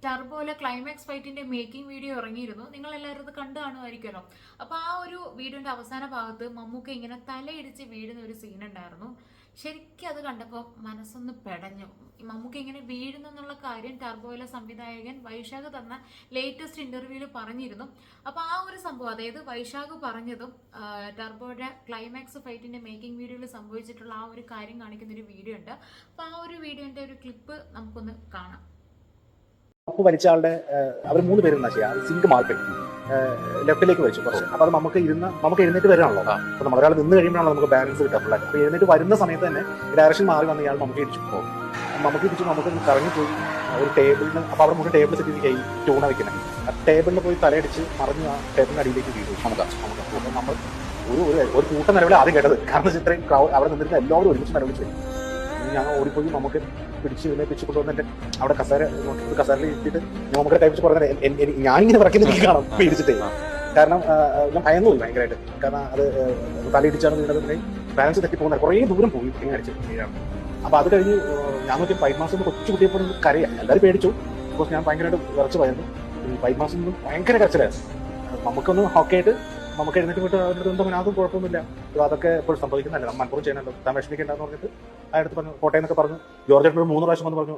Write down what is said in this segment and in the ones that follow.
ടർബോയിലെ climax ഫൈറ്റിന്റെ making video ഇറങ്ങിയിരുന്നു. നിങ്ങൾ എല്ലാവരും അത് കണ്ടു കാണുമായിരിക്കുമല്ലോ. അപ്പോൾ ആ ഒരു വീഡിയോന്റെ അവസാന ഭാഗത്ത് മമ്മൂക്ക ഇങ്ങനെ തലയിടിച്ച് വീഴുന്ന ഒരു സീൻ ഉണ്ടായിരുന്നു. ശരിക്കും അത് കണ്ടപ്പോൾ മനസ്സൊന്ന് പെടഞ്ഞു. മമ്മൂക്ക ഇങ്ങനെ വീഴുന്നു എന്നുള്ള കാര്യം ടർബോയിലെ സംവിധായകൻ വൈശാഖ് തന്ന ലേറ്റസ്റ്റ് ഇന്റർവ്യൂവിൽ പറഞ്ഞിരുന്നു. അപ്പോൾ ആ ഒരു സംഭവം, അതായത് വൈശാഖ് പറഞ്ഞതും ടർബോയുടെ ക്ലൈമാക്സ് ഫൈറ്റിന്റെ മേക്കിംഗ് വീഡിയോയിൽ സംഭവിച്ചിട്ടുള്ള ആ ഒരു കാര്യം കാണിക്കുന്ന ഒരു വീഡിയോ ഉണ്ട്. അപ്പോൾ ആ ഒരു വീഡിയോന്റെ ഒരു ക്ലിപ്പ് നമുക്കൊന്ന് കാണാം. വലിച്ച ആളുടെ അവർ 3 പേരും ചെയ്യാം. സിങ്ക് മാർക്കറ്റ് ലെഫ്റ്റിലേക്ക് വലിച്ചു കുറച്ച്. അപ്പൊ അത് നമുക്ക് എഴുന്നേറ്റ് വരാണല്ലോ. അപ്പൊ നമ്മൾ ഒരാൾ നിന്ന് കഴിയുമ്പോഴാണ് നമുക്ക് ബാലൻസ് കിട്ടാറുള്ളത്. അപ്പൊ എഴുന്നേറ്റ് വരുന്ന സമയത്ത് തന്നെ ഡയറക്ഷൻ മാറി വന്ന് ഇയാൾ നമുക്ക് ഇടിച്ചു പോകും. നമുക്ക് കറങ്ങിപ്പോയി ഒരു ടേബിളിന്. അപ്പൊ അവിടെ നമുക്ക് ടേബിൾ സെറ്റ് ചെയ്ത് ട്യൂണ വെക്കുന്നത്. ആ ടേബിളിൽ പോയി തലയടിച്ച് മറിഞ്ഞ് ആ ടേബിളിന് അടിയിലേക്ക് വീഴും. നമുക്ക് നമ്മൾ ഒരു കൂട്ടം നിലവിൽ ആദ്യം കേട്ടത്. കാരണം ഇത്രയും അവിടെ നിന്നിരുന്ന എല്ലാവരും ഒരുമിച്ച് നിലവിളിച്ചു. ഞാൻ ഓടിപ്പോയി നമുക്ക് പിടിച്ച് കൊണ്ടുവന്നിട്ട് അവിടെ കസേരയിൽ ഇരുത്തിയിട്ട് നമുക്ക് ടൈപ്പ് പറഞ്ഞത് ഞാനിങ്ങനെ പറയുന്നത് കാണാം പേടിച്ചിട്ടേ. കാരണം ഞാൻ ഭയന്നു പോയി ഭയങ്കരമായിട്ട്. കാരണം അത് തലയിടിച്ചാണ് വീണത്. ബാലൻസ് തെറ്റി പോകുന്നത് കുറേ ദൂരം പോയി ഇങ്ങനെ അടിച്ച് വീഴാണ്. അപ്പൊ അത് കഴിഞ്ഞ് ഞാൻ നോക്കി 5 മാസം കൊച്ചു കുട്ടിയപ്പോൾ കരയാ. എല്ലാവരും പേടിച്ചു. ബിക്കോസ് ഞാൻ ഭയങ്കരമായിട്ട് വിറച്ച് പോയിരുന്നു. 5 മാസം ഭയങ്കര കരച്ചിലായിരുന്നു. നമുക്കൊന്ന് ഹോക്കായിട്ട് നമുക്ക് എഴുന്നേറ്റ് പോയിട്ട് അവരുടെ എന്തോ അതും കുഴപ്പമൊന്നുമില്ല. അതൊക്കെ എപ്പോഴും സംഭവിക്കുന്നതല്ല. നമ്മൾ മനപ്പുറം ചെയ്യണല്ലോ. താൻ വിഷമിക്കേണ്ടെന്ന് പറഞ്ഞിട്ട് അടുത്ത് പറഞ്ഞു. കോട്ടയം എന്നൊക്കെ പറഞ്ഞു. ജോർജ് 3 പ്രാവശ്യം വന്ന് പറഞ്ഞു.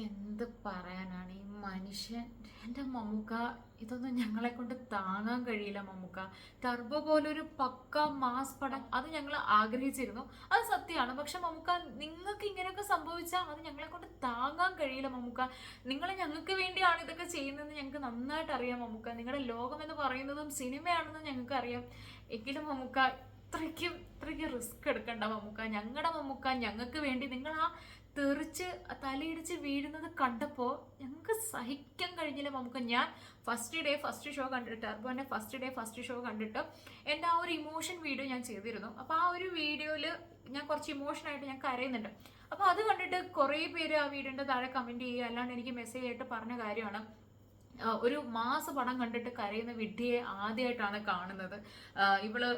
എന്ത് പറയാനാണ് ഈ മനുഷ്യൻ. എൻ്റെ മമ്മൂക്ക, ഇതൊന്നും ഞങ്ങളെ കൊണ്ട് താങ്ങാൻ കഴിയില്ല മമ്മൂക്ക. ടർബോ പോലൊരു പക്ക മാസ് പടം അത് ഞങ്ങൾ ആഗ്രഹിച്ചിരുന്നു, അത് സത്യമാണ്. പക്ഷെ മമ്മൂക്ക, നിങ്ങൾക്ക് ഇങ്ങനെയൊക്കെ സംഭവിച്ചാൽ അത് ഞങ്ങളെ കൊണ്ട് താങ്ങാൻ കഴിയില്ല മമ്മൂക്ക. നിങ്ങൾ ഞങ്ങൾക്ക് വേണ്ടിയാണ് ഇതൊക്കെ ചെയ്യുന്നതെന്ന് ഞങ്ങൾക്ക് നന്നായിട്ട് അറിയാം മമ്മൂക്ക. നിങ്ങളുടെ ലോകം എന്ന് പറയുന്നതും സിനിമയാണെന്ന് ഞങ്ങൾക്ക് അറിയാം. എങ്കിലും മമ്മൂക്ക ഇത്രയ്ക്ക് റിസ്ക് എടുക്കണ്ട മമ്മൂക്ക. ഞങ്ങളുടെ മമ്മൂക്ക, ഞങ്ങൾക്ക് വേണ്ടി നിങ്ങൾ ആ തെറിച്ച് തലയിടിച്ച് വീഴുന്നത് കണ്ടപ്പോൾ ഞങ്ങൾക്ക് സഹിക്കാൻ കഴിഞ്ഞില്ല മമ്മൂക്ക. ഞാൻ ഫസ്റ്റ് ഷോ കണ്ടിട്ട്, ടർബോന്റെ ഫസ്റ്റ് ഷോ കണ്ടിട്ട് എൻ്റെ ആ ഒരു ഇമോഷൻ വീഡിയോ ഞാൻ ചെയ്തിരുന്നു. അപ്പോൾ ആ ഒരു വീഡിയോയിൽ ഞാൻ കുറച്ച് ഇമോഷനായിട്ട് ഞാൻ കരയുന്നുണ്ട്. അപ്പോൾ അത് കണ്ടിട്ട് കുറേ പേര് ആ വീഡിയോൻ്റെ താഴെ കമൻറ്റ് ചെയ്യുക, അല്ലാണ്ട് എനിക്ക് മെസ്സേജ് ആയിട്ട് പറഞ്ഞ കാര്യമാണ്, ഒരു മാസ പടം കണ്ടിട്ട് കരയുന്ന വിഡ്ഢിയെ ആദ്യമായിട്ടാണ് കാണുന്നത്. ഇവള്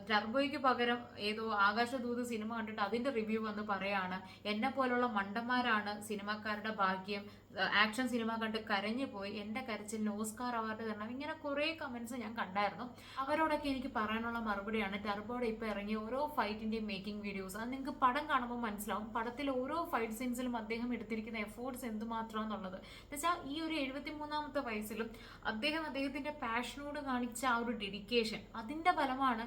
ടർബോയ്ക്ക് പകരം ഏതോ ആകാശദൂത് സിനിമ കണ്ടിട്ട് അതിന്റെ റിവ്യൂ വന്ന് പറയാണ്, എന്നെ പോലുള്ള മണ്ടന്മാരാണ് സിനിമാക്കാരുടെ ഭാഗ്യം, ആക്ഷൻ സിനിമ കണ്ട് കരഞ്ഞു പോയി, എൻ്റെ കരച്ചിലിന് ഓസ്കാർ അവാർഡ് തരണം. ഇങ്ങനെ കുറേ കമന്റ്സ് ഞാൻ കണ്ടായിരുന്നു. അവരോടൊക്കെ എനിക്ക് പറയാനുള്ള മറുപടിയാണ്, ടർബോയുടെ ഇപ്പൊ ഇറങ്ങിയ ഓരോ ഫൈറ്റിന്റെയും മേക്കിംഗ് വീഡിയോസ് അത് നിങ്ങൾക്ക് പടം കാണുമ്പോൾ മനസ്സിലാവും. പടത്തിൽ ഓരോ ഫൈറ്റ് സീൻസിലും അദ്ദേഹം എടുത്തിരിക്കുന്ന എഫോർട്സ് എന്തുമാത്രം എന്നുള്ളത്. എന്നുവെച്ചാൽ ഈ ഒരു 73ാമത്തെ വയസ്സിലും അദ്ദേഹത്തിന്റെ പാഷനോട് കാണിച്ച ആ ഒരു ഡെഡിക്കേഷൻ, അതിന്റെ ഫലമാണ്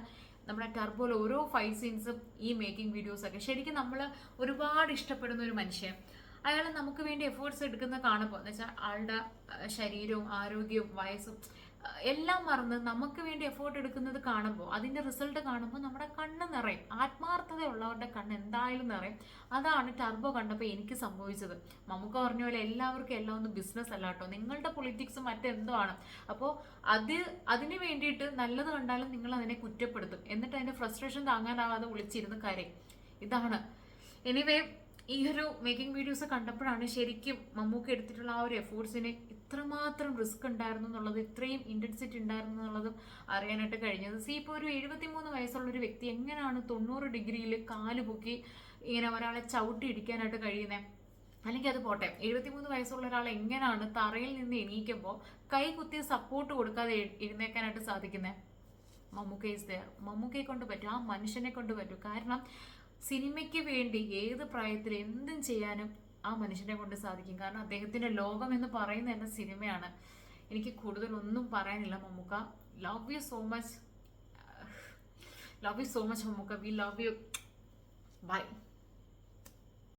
നമ്മുടെ ടർബോയിൽ ഓരോ ഫൈറ്റ് സീൻസും ഈ മേക്കിംഗ് വീഡിയോസ് ഒക്കെ. ശരിക്കും നമ്മൾ ഒരുപാട് ഇഷ്ടപ്പെടുന്ന ഒരു മനുഷ്യൻ, അയാൾ നമുക്ക് വേണ്ടി എഫേർട്സ് എടുക്കുന്ന കാണുമ്പോൾ, എന്ന് വെച്ചാൽ ആളുടെ ശരീരവും ആരോഗ്യവും വയസ്സും എല്ലാം മറന്ന് നമുക്ക് വേണ്ടി എഫേർട്ട് എടുക്കുന്നത് കാണുമ്പോൾ, അതിന്റെ റിസൾട്ട് കാണുമ്പോൾ നമ്മുടെ കണ്ണ് നിറയും. ആത്മാർത്ഥതയുള്ളവരുടെ കണ്ണ് എന്തായാലും നിറയും. അതാണ് ടർബോ കണ്ടപ്പോൾ എനിക്ക് സംഭവിച്ചത്. നമുക്ക് പറഞ്ഞ പോലെ എല്ലാവർക്കും എല്ലാം ഒന്നും ബിസിനസ് അല്ല കേട്ടോ, നിങ്ങളുടെ പൊളിറ്റിക്സും മറ്റെന്തോ ആണ്. അപ്പോൾ അതിന് വേണ്ടിയിട്ട് നല്ലത് കണ്ടാലും നിങ്ങൾ അതിനെ കുറ്റപ്പെടുത്തും, എന്നിട്ട് അതിന്റെ ഫ്രസ്ട്രേഷൻ താങ്ങാനാവാതെ വിളിച്ചിരുന്ന് കാര്യം ഇതാണ്. എനിവേ, ഈ ഒരു മേക്കിംഗ് വീഡിയോസ് കണ്ടപ്പോഴാണ് ശരിക്കും മമ്മൂക്ക എടുത്തിട്ടുള്ള ആ ഒരു എഫോർട്സിന് ഇത്രമാത്രം റിസ്ക് ഉണ്ടായിരുന്നു എന്നുള്ളത്, ഇത്രയും ഇന്റൻസിറ്റി ഉണ്ടായിരുന്നു എന്നുള്ളതും അറിയാനായിട്ട് കഴിഞ്ഞത്. ഇപ്പോൾ ഒരു 73 വയസ്സുള്ള ഒരു വ്യക്തി എങ്ങനെയാണ് 90 ഡിഗ്രിയിൽ കാല് പൊക്കി ഇങ്ങനെ ഒരാളെ ചവിട്ടി ഇടിക്കാനായിട്ട് കഴിയുന്നത്? അല്ലെങ്കിൽ അത് പോട്ടെ, 73 വയസ്സുള്ള ഒരാൾ എങ്ങനെയാണ് തറയിൽ നിന്ന് എണീക്കുമ്പോൾ കൈ കുത്തി സപ്പോർട്ട് കൊടുക്കാതെ എഴുന്നേക്കാനായിട്ട് സാധിക്കുന്നത്? Mammukka is there. മമ്മൂക്കയെ കൊണ്ട് പറ്റും, ആ മനുഷ്യനെ കൊണ്ട് പറ്റും. കാരണം സിനിമയ്ക്ക് വേണ്ടി ഏത് പ്രായത്തിൽ എന്തും ചെയ്യാനും ആ മനുഷ്യനെ കൊണ്ട് സാധിക്കും. കാരണം അദ്ദേഹത്തിന്റെ ലോകം എന്ന് പറയുന്നത് തന്നെ സിനിമയാണ്. എനിക്ക് കൂടുതലൊന്നും പറയാനില്ല Mammookka. Love you so much Mammookka. We love you. By.